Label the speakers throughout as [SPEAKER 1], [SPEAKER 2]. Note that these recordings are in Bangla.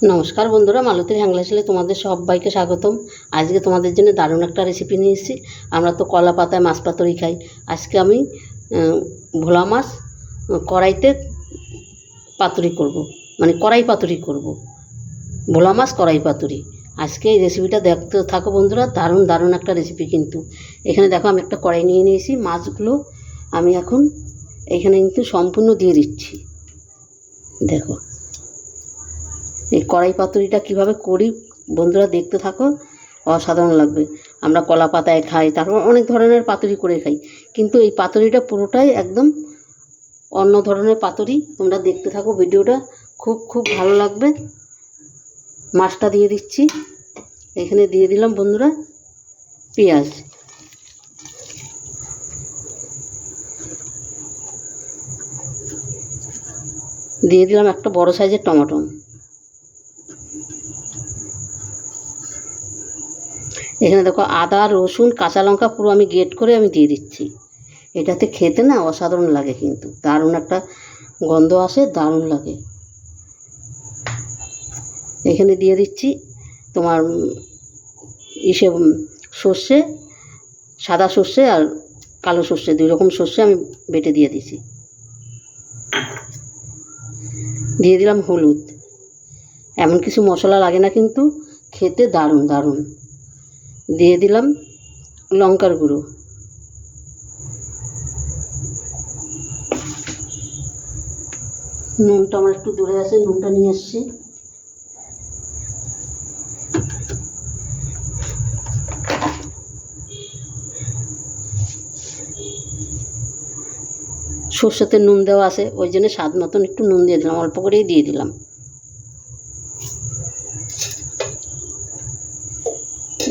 [SPEAKER 1] নমস্কার বন্ধুরা, মালতীর হ্যাংলাশালে তোমাদের সবাইকে স্বাগতম। আজকে তোমাদের জন্য দারুণ একটা রেসিপি নিয়ে এসেছি। আমরা তো কলা পাতায় মাছ পাতুরি খাই। আজকে আমি ভোলা মাছ কড়াইতে পাতুরি করব, মানে কড়াই পাতুরি করব। ভোলা মাছ কড়াই পাতুরি। আজকে এই রেসিপিটা দেখতে থাকো বন্ধুরা, দারুণ দারুণ একটা রেসিপি কিন্তু। এখানে দেখো আমি একটা কড়াই নিয়ে নিয়েছি। মাছগুলো আমি এখন এইখানে কিন্তু সম্পূর্ণ দিয়ে দিচ্ছি। দেখো এই কড়াই পাতুরিটা কীভাবে করি বন্ধুরা, দেখতে থাকো, অসাধারণ লাগবে। আমরা কলা পাতায় খাই, তারপর অনেক ধরনের পাতুরি করে খাই, কিন্তু এই পাতুরিটা পুরোটাই একদম অন্য ধরনের পাতুরি। তোমরা দেখতে থাকো ভিডিওটা, খুব খুব ভালো লাগবে। মাছটা দিয়ে দিচ্ছি। এখানে দিয়ে দিলাম বন্ধুরা পেঁয়াজ, দিয়ে দিলাম একটা বড় সাইজের টমেটো। এখানে দেখো আদা, রসুন, কাঁচা লঙ্কা পুরো আমি গ্রেট করে আমি দিয়ে দিচ্ছি। এটাতে খেতে না অসাধারণ লাগে, কিন্তু দারুণ একটা গন্ধ আসে, দারুণ লাগে। এখানে দিয়ে দিচ্ছি তোমার সর্ষে, সাদা সর্ষে আর কালো সর্ষে, দুই রকম সর্ষে আমি বেটে দিয়ে দিছি। দিয়ে দিলাম হলুদ। এমন কিছু মশলা লাগে না, কিন্তু খেতে দারুণ দারুণ। দিয়ে দিলাম লঙ্কার গুঁড়ো। নুনটা আমার একটু দূরে আছে, নুনটা নিয়ে আসছি। সর্ষেতে নুন দেওয়া আছে, ওই জন্য স্বাদ মতন একটু নুন দিয়ে দিলাম, অল্প করেই দিয়ে দিলাম।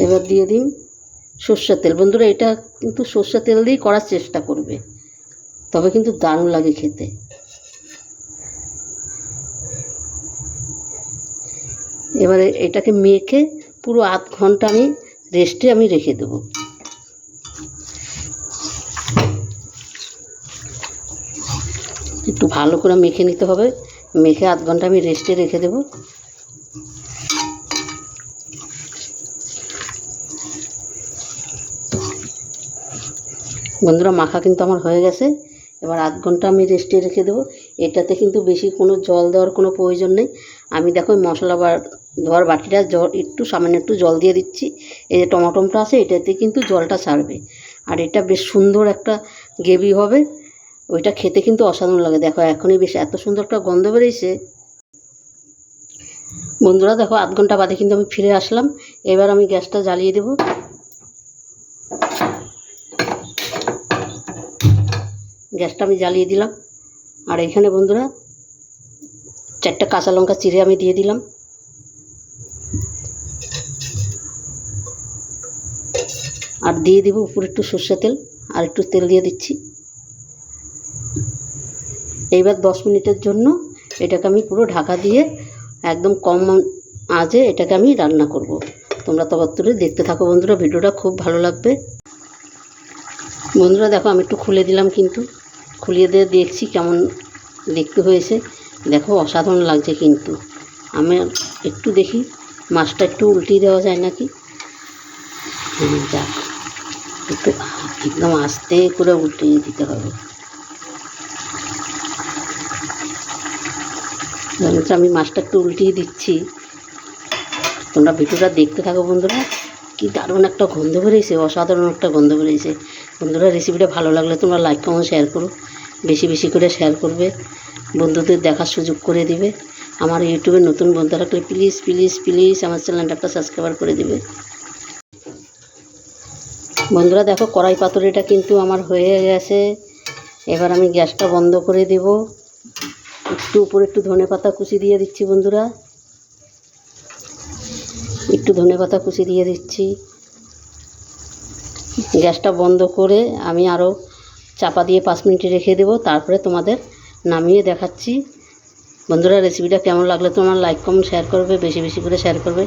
[SPEAKER 1] এবার দিয়ে দিন সর্ষের তেল। বন্ধুরা এটা কিন্তু সর্ষের তেল দিয়েই করার চেষ্টা করবে, তবে কিন্তু দারুণ লাগে খেতে। এবারে এটাকে মেখে পুরো আধ ঘন্টা আমি রেস্টে রেখে দেবো। একটু ভালো করে মেখে নিতে হবে, মেখে আধ ঘন্টা আমি রেস্টে রেখে দেবো। বন্ধুরা মাখা কিন্তু আমার হয়ে গেছে। এবার আধ ঘন্টা আমি রেস্টে রেখে দেবো। এটাতে কিন্তু বেশি কোনো জল দেওয়ার কোনো প্রয়োজন নেই। আমি দেখো মশলা ধোয়ার বাটিটা একটু সামান্য একটু জল দিয়ে দিচ্ছি। এই যে টমাটোটা আছে এটাতে কিন্তু জলটা ছাড়বে, আর এটা বেশ সুন্দর একটা গ্রেভি হবে। ওইটা খেতে কিন্তু অসাধারণ লাগে। দেখো এখনই বেশ এত সুন্দর একটা গন্ধ বেরিয়েছে। বন্ধুরা দেখো আধ ঘন্টা বাদে কিন্তু আমি ফিরে আসলাম। এবার আমি গ্যাসটা জ্বালিয়ে দেবো। গ্যাসটা আমি জ্বালিয়ে দিলাম। আর এখানে বন্ধুরা 4টা কাঁচা লঙ্কা চিড়ে আমি দিয়ে দিলাম। আর দিয়ে দিব উপরে একটু সর্ষে তেল, আর একটু তেল দিয়ে দিচ্ছি। এইবার 10 মিনিটের জন্য এটাকে আমি পুরো ঢাকা দিয়ে একদম কম আঁচে এটাকে আমি রান্না করব। তোমরা ততক্ষণে দেখতে থাকো বন্ধুরা, ভিডিওটা খুব ভালো লাগবে। বন্ধুরা দেখো আমি একটু খুলে দিলাম, কিন্তু খুলিয়ে দিয়ে দেখছি কেমন দেখতে হয়েছে। দেখো অসাধারণ লাগছে, কিন্তু আমি একটু দেখি মাছটা একটু উল্টিয়ে দেওয়া যায় নাকি। যাক, একটু একদম আস্তে করে উল্টিয়ে দিতে হবে। আমি মাছটা একটু উল্টিয়ে দিচ্ছি। তোমরা ভিডিওটা দেখতে থাকো বন্ধুরা, কি দারুণ একটা গন্ধ বেরিয়েছে, অসাধারণ একটা গন্ধ বেরিয়েছে। বন্ধুরা রেসিপিটা ভালো লাগলে তোমরা লাইক কমেন্ট শেয়ার করো, বেশি বেশি করে শেয়ার করবে, বন্ধুদের দেখার সুযোগ করে দিবে। আমার ইউটিউবে নতুন বন্ধু থাকলে প্লিজ প্লিজ প্লিজ আমার চ্যানেলটা একটা সাবস্ক্রাইব করে দিবে। বন্ধুরা দেখো কড়াই পাতুরিটা কিন্তু আমার হয়ে গেছে। এবার আমি গ্যাসটা বন্ধ করে দেব। একটু উপরে একটু ধনেপাতা কুচি দিয়ে দিচ্ছি বন্ধুরা, একটু ধনেপাতা কুচি দিয়ে দিচ্ছি। গ্যাসটা বন্ধ করে আমি আরও চাপা দিয়ে 5 মিনিট রেখে দেবো, তারপরে তোমাদের নামিয়ে দেখাচ্ছি। বন্ধুরা রেসিপিটা কেমন লাগলে তোমার লাইক কমেন্ট শেয়ার করবে, বেশি বেশি করে শেয়ার করবে।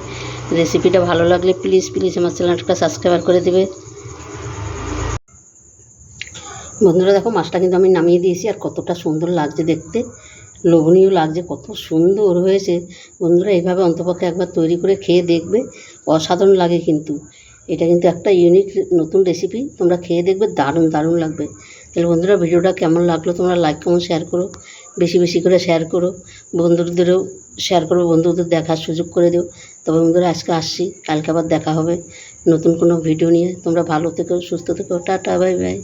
[SPEAKER 1] রেসিপিটা ভালো লাগলে প্লিজ প্লিজ আমার চ্যানেলটা সাবস্ক্রাইব করে দেবে। বন্ধুরা দেখো মাছটা কিন্তু আমি নামিয়ে দিয়েছি, আর কতটা সুন্দর লাগছে দেখতে। লোভনীয় লাগছে, কত সুন্দর হয়েছে। বন্ধুরা এইভাবে অন্তপক্ষে একবার তৈরি করে খেয়ে দেখবে, অসাধারণ লাগে কিন্তু। এটা কিন্তু একটা ইউনিক নতুন রেসিপি, তোমরা খেয়ে দেখবে, দারুণ দারুণ লাগবে। তাহলে বন্ধুরা ভিডিওটা কেমন লাগলো তোমরা লাইক কমেন্ট শেয়ার করো, বেশি বেশি করে শেয়ার করো, বন্ধুদেরও শেয়ার করো, বন্ধুদের দেখার সুযোগ করে দিও। তবে বন্ধুরা আজকে আসছি, কালকে আবার দেখা হবে নতুন কোনো ভিডিও নিয়ে। তোমরা ভালো থেকো, সুস্থ থেকো, টাটা, বাই বাই।